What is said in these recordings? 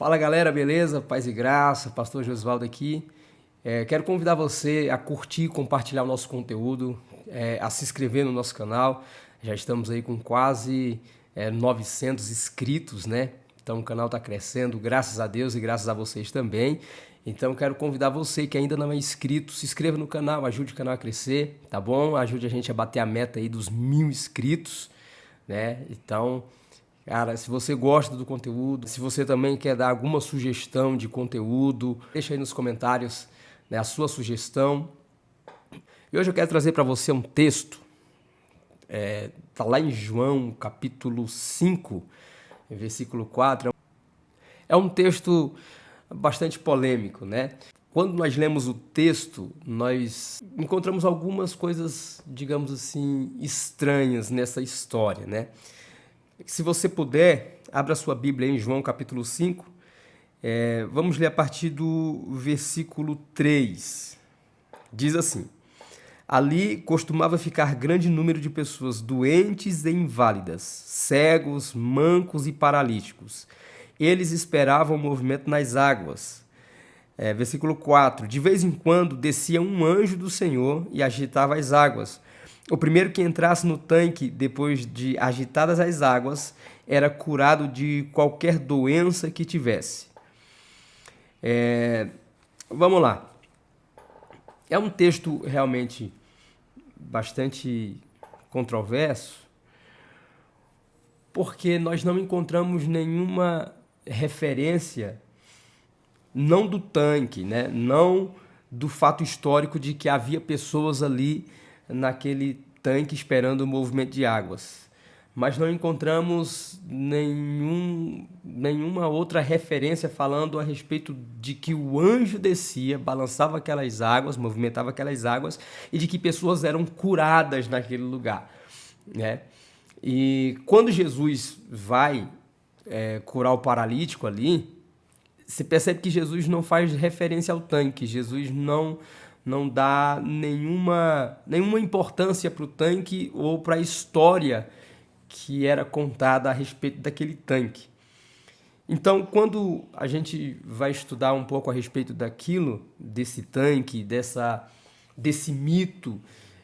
Fala galera, beleza? Paz e graça, Pastor Josvaldo aqui. Quero convidar você a curtir e compartilhar o nosso conteúdo, a se inscrever no nosso canal. Já estamos aí com quase 900 inscritos, né? Então o canal está crescendo, graças a Deus e graças a vocês também. Então quero convidar você que ainda não é inscrito, se inscreva no canal, ajude o canal a crescer, tá bom? Ajude a gente a bater a meta aí dos 1000 inscritos, né? Então, cara, se você gosta do conteúdo, se você também quer dar alguma sugestão de conteúdo, deixa aí nos comentários, né, a sua sugestão. E hoje eu quero trazer para você um texto, tá lá em João, capítulo 5, versículo 4. É um texto bastante polêmico, né? Quando nós lemos o texto, nós encontramos algumas coisas, digamos assim, estranhas nessa história, né? Se você puder, abra sua Bíblia em João capítulo 5. Vamos ler a partir do versículo 3. Diz assim: Ali costumava ficar grande número de pessoas doentes e inválidas, cegos, mancos e paralíticos. Eles esperavam o movimento nas águas. Versículo 4. De vez em quando descia um anjo do Senhor e agitava as águas. O primeiro que entrasse no tanque, depois de agitadas as águas, era curado de qualquer doença que tivesse. Vamos lá. É um texto realmente bastante controverso, porque nós não encontramos nenhuma referência, não do tanque, né? Não do fato histórico de que havia pessoas ali naquele tanque esperando o movimento de águas. Mas não encontramos nenhuma outra referência falando a respeito de que o anjo descia, balançava aquelas águas, movimentava aquelas águas e de que pessoas eram curadas naquele lugar, né? E quando Jesus vai curar o paralítico ali, você percebe que Jesus não faz referência ao tanque, Jesus não dá nenhuma importância para o tanque ou para a história que era contada a respeito daquele tanque. Então, quando a gente vai estudar um pouco a respeito daquilo, desse tanque, desse mito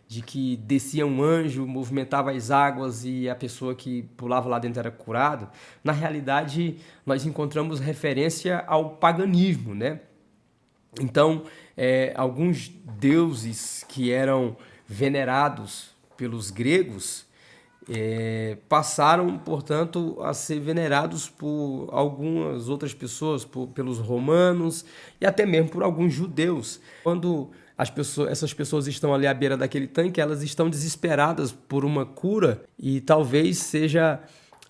de que descia um anjo, movimentava as águas e a pessoa que pulava lá dentro era curado, na realidade nós encontramos referência ao paganismo, né? Então, alguns deuses que eram venerados pelos gregos passaram, portanto, a ser venerados por algumas outras pessoas, pelos romanos e até mesmo por alguns judeus. Quando essas pessoas estão ali à beira daquele tanque, elas estão desesperadas por uma cura e talvez seja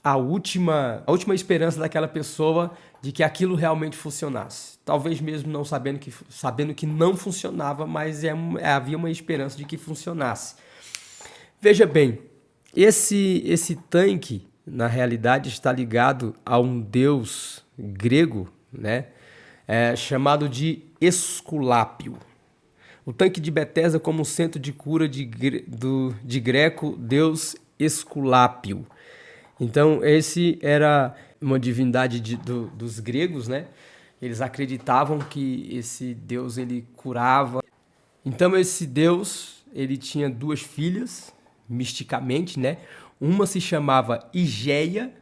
a última esperança daquela pessoa de que aquilo realmente funcionasse. Talvez mesmo não sabendo que não funcionava, mas havia uma esperança de que funcionasse. Veja bem, esse tanque, na realidade, está ligado a um deus grego, né, chamado de Esculápio. O tanque de Betesda como centro de cura de greco deus Esculápio. Então, esse era uma divindade dos gregos, né? Eles acreditavam que esse deus ele curava. Então, esse deus ele tinha duas filhas, misticamente, né? Uma se chamava Igeia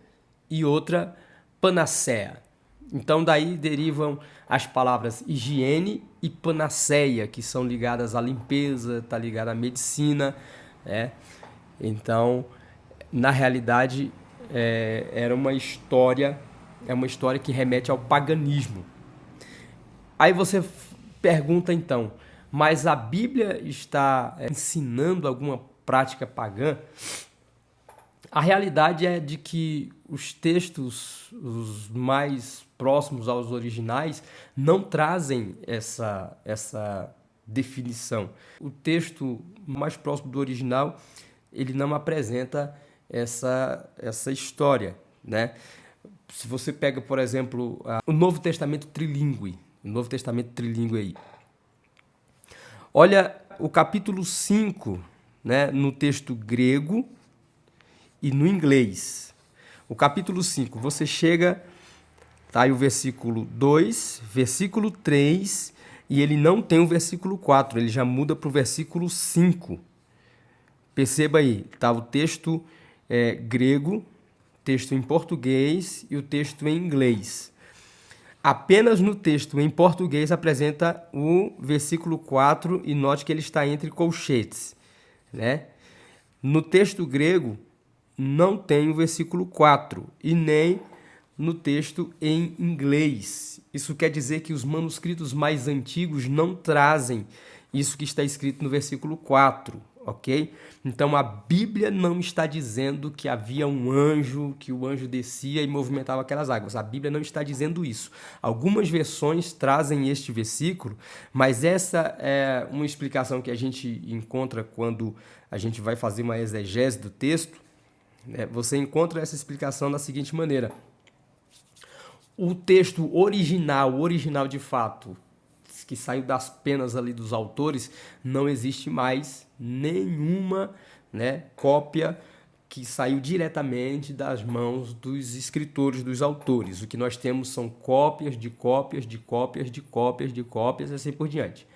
e outra Panacea. Então, daí derivam as palavras higiene e panaceia, que são ligadas à limpeza, tá ligada à medicina, né? Então, na realidade, era uma história que remete ao paganismo. Aí você pergunta então, mas a Bíblia está ensinando alguma prática pagã? A realidade é de que os textos, os mais próximos aos originais, não trazem essa definição. O texto mais próximo do original, ele não apresenta essa história, né? Se você pega, por exemplo, o Novo Testamento trilíngue, aí. Olha o capítulo 5, né, no texto grego e no inglês. O capítulo 5, você chega tá aí o versículo 2, versículo 3, e ele não tem o versículo 4, ele já muda para o versículo 5. Perceba aí, tá o texto grego, texto em português e o texto em inglês. Apenas no texto em português apresenta o versículo 4 e note que ele está entre colchetes, né? No texto grego não tem o versículo 4 e nem no texto em inglês. Isso quer dizer que os manuscritos mais antigos não trazem isso que está escrito no versículo 4, ok? Então a Bíblia não está dizendo que havia um anjo, que o anjo descia e movimentava aquelas águas. A Bíblia não está dizendo isso. Algumas versões trazem este versículo, mas essa é uma explicação que a gente encontra quando a gente vai fazer uma exegese do texto. Você encontra essa explicação da seguinte maneira: o texto original de fato, que saiu das penas ali dos autores, não existe mais nenhuma, cópia que saiu diretamente das mãos dos escritores, dos autores. O que nós temos são cópias de cópias de cópias de cópias de cópias e assim por diante.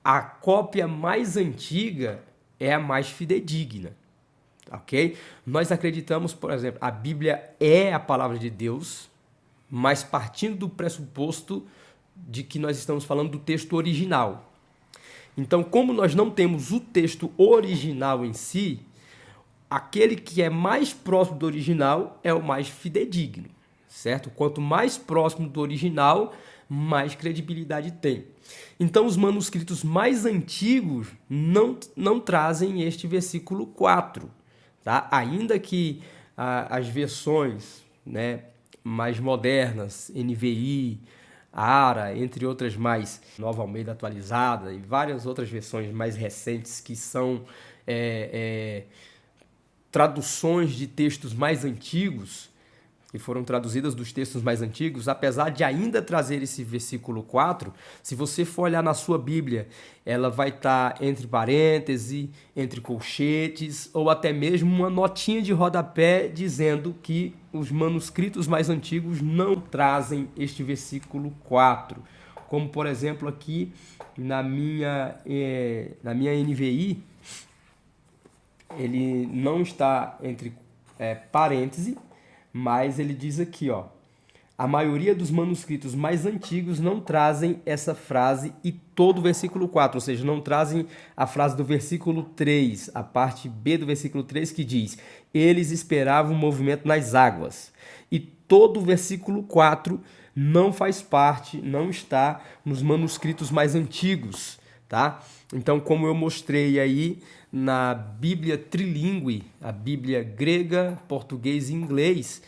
A cópia mais antiga é a mais fidedigna, ok? Nós acreditamos, por exemplo, a Bíblia é a palavra de Deus, mas partindo do pressuposto de que nós estamos falando do texto original. Então, como nós não temos o texto original em si, aquele que é mais próximo do original é o mais fidedigno, certo? Quanto mais próximo do original, mais credibilidade tem. Então, os manuscritos mais antigos não trazem este versículo 4, tá? Ainda que as versões, mais modernas, NVI, ARA, entre outras mais, Nova Almeida Atualizada e várias outras versões mais recentes que são traduções de textos mais antigos, que foram traduzidas dos textos mais antigos, apesar de ainda trazer esse versículo 4, se você for olhar na sua Bíblia, ela vai estar entre parênteses, entre colchetes, ou até mesmo uma notinha de rodapé dizendo que os manuscritos mais antigos não trazem este versículo 4. Como, por exemplo, aqui na minha NVI, ele não está entre parênteses, mas ele diz aqui, ó, a maioria dos manuscritos mais antigos não trazem essa frase e todo o versículo 4, ou seja, não trazem a frase do versículo 3, a parte B do versículo 3 que diz: eles esperavam o movimento nas águas. E todo o versículo 4 não faz parte, não está nos manuscritos mais antigos, tá? Então, como eu mostrei aí na Bíblia trilingüe, a Bíblia grega, português e inglês,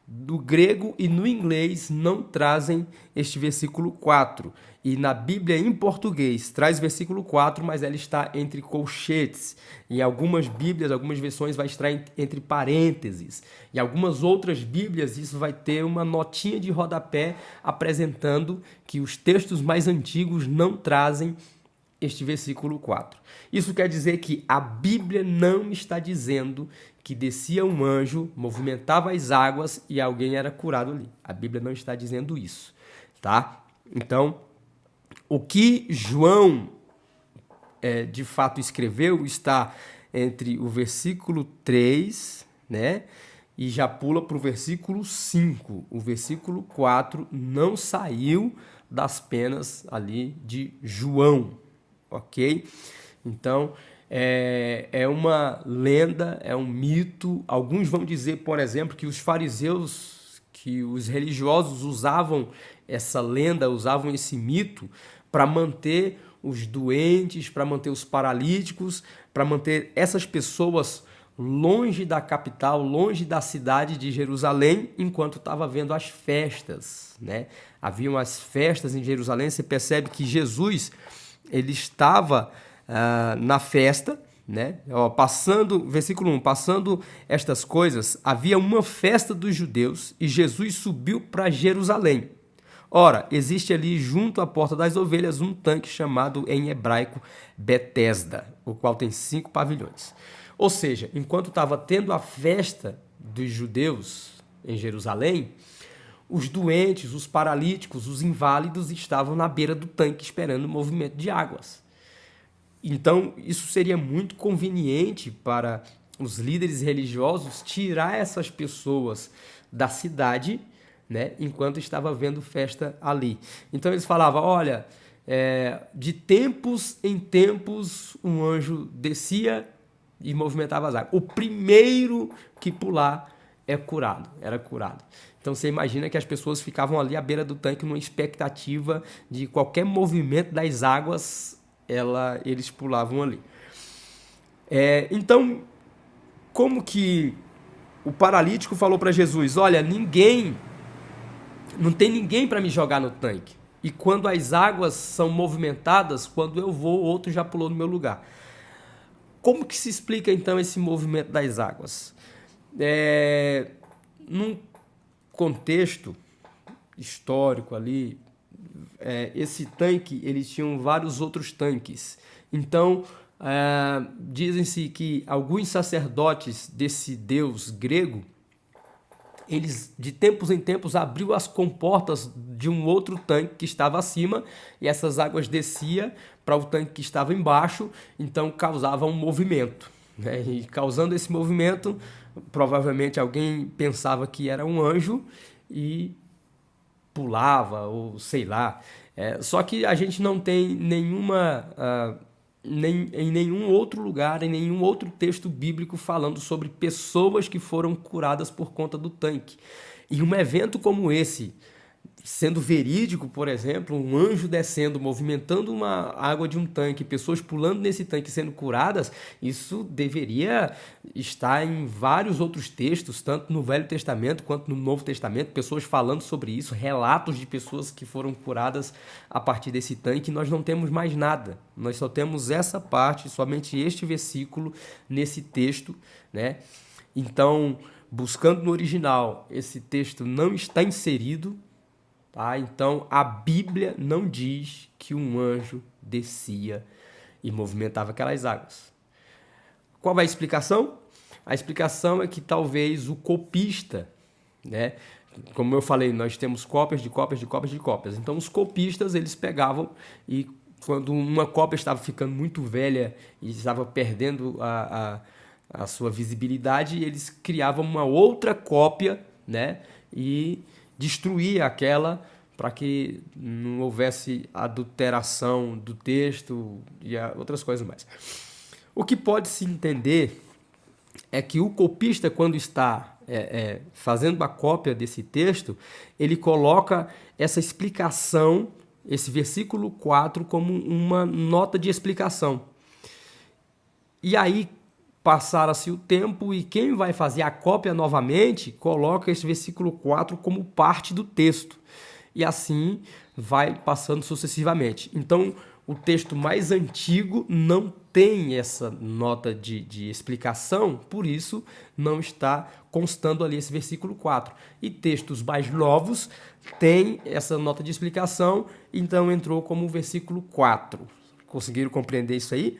do grego e no inglês não trazem este versículo 4. E na Bíblia em português traz versículo 4, mas ela está entre colchetes. Em algumas Bíblias, algumas versões vai estar entre parênteses. Em algumas outras Bíblias isso vai ter uma notinha de rodapé apresentando que os textos mais antigos não trazem este versículo 4. Isso quer dizer que a Bíblia não está dizendo que descia um anjo, movimentava as águas e alguém era curado ali. A Bíblia não está dizendo isso, tá? Então, o que João de fato escreveu está entre o versículo 3, e já pula para o versículo 5. O versículo 4 não saiu das penas ali de João. Ok? Então, é uma lenda, é um mito. Alguns vão dizer, por exemplo, que os fariseus, que os religiosos usavam essa lenda, usavam esse mito para manter os doentes, para manter os paralíticos, para manter essas pessoas longe da capital, longe da cidade de Jerusalém, enquanto estava havendo as festas, Haviam as festas em Jerusalém. Você percebe que Jesus ele estava na festa, versículo 1, passando estas coisas, havia uma festa dos judeus e Jesus subiu para Jerusalém. Ora, existe ali junto à porta das ovelhas um tanque chamado em hebraico Betesda, o qual tem 5 pavilhões. Ou seja, enquanto estava tendo a festa dos judeus em Jerusalém, os doentes, os paralíticos, os inválidos estavam na beira do tanque esperando o movimento de águas. Então, isso seria muito conveniente para os líderes religiosos tirar essas pessoas da cidade, né, enquanto estava havendo festa ali. Então, eles falavam, olha, de tempos em tempos um anjo descia e movimentava as águas. O primeiro que pular era curado. Então você imagina que as pessoas ficavam ali à beira do tanque numa expectativa de qualquer movimento das águas, eles pulavam ali. Então, como que o paralítico falou para Jesus, olha, não tem ninguém para me jogar no tanque. E quando as águas são movimentadas, quando eu vou, outro já pulou no meu lugar. Como que se explica então esse movimento das águas? Num contexto histórico ali, esse tanque, eles tinham vários outros tanques. Então, dizem-se que alguns sacerdotes desse deus grego, eles de tempos em tempos abriam as comportas de um outro tanque que estava acima e essas águas desciam para o tanque que estava embaixo, então causava um movimento, né? E causando esse movimento, provavelmente alguém pensava que era um anjo e pulava, ou sei lá. Só que a gente não tem em nenhum outro lugar, em nenhum outro texto bíblico falando sobre pessoas que foram curadas por conta do tanque. E um evento como esse, sendo verídico, por exemplo, um anjo descendo, movimentando uma água de um tanque, pessoas pulando nesse tanque sendo curadas, isso deveria estar em vários outros textos, tanto no Velho Testamento quanto no Novo Testamento, pessoas falando sobre isso, relatos de pessoas que foram curadas a partir desse tanque. Nós não temos mais nada, nós só temos essa parte, somente este versículo nesse texto, né? Então, buscando no original, esse texto não está inserido. Tá? Então, a Bíblia não diz que um anjo descia e movimentava aquelas águas. Qual é a explicação? A explicação é que talvez o copista, né? Como eu falei, nós temos cópias de cópias de cópias de cópias. Então, os copistas, eles pegavam e quando uma cópia estava ficando muito velha e estava perdendo a sua visibilidade, eles criavam uma outra cópia, né? E destruir aquela para que não houvesse adulteração do texto e outras coisas mais. O que pode se entender é que o copista, quando está fazendo a cópia desse texto, ele coloca essa explicação, esse versículo 4, como uma nota de explicação. E aí, passara-se o tempo e quem vai fazer a cópia novamente coloca esse versículo 4 como parte do texto. E assim vai passando sucessivamente. Então, o texto mais antigo não tem essa nota de explicação, por isso não está constando ali esse versículo 4. E textos mais novos têm essa nota de explicação, então entrou como versículo 4. Conseguiram compreender isso aí?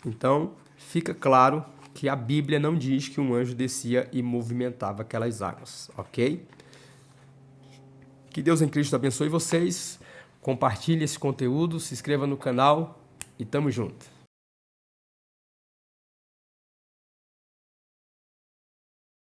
Então, fica claro que a Bíblia não diz que um anjo descia e movimentava aquelas águas, ok? Que Deus em Cristo abençoe vocês, compartilhe esse conteúdo, se inscreva no canal e tamo junto.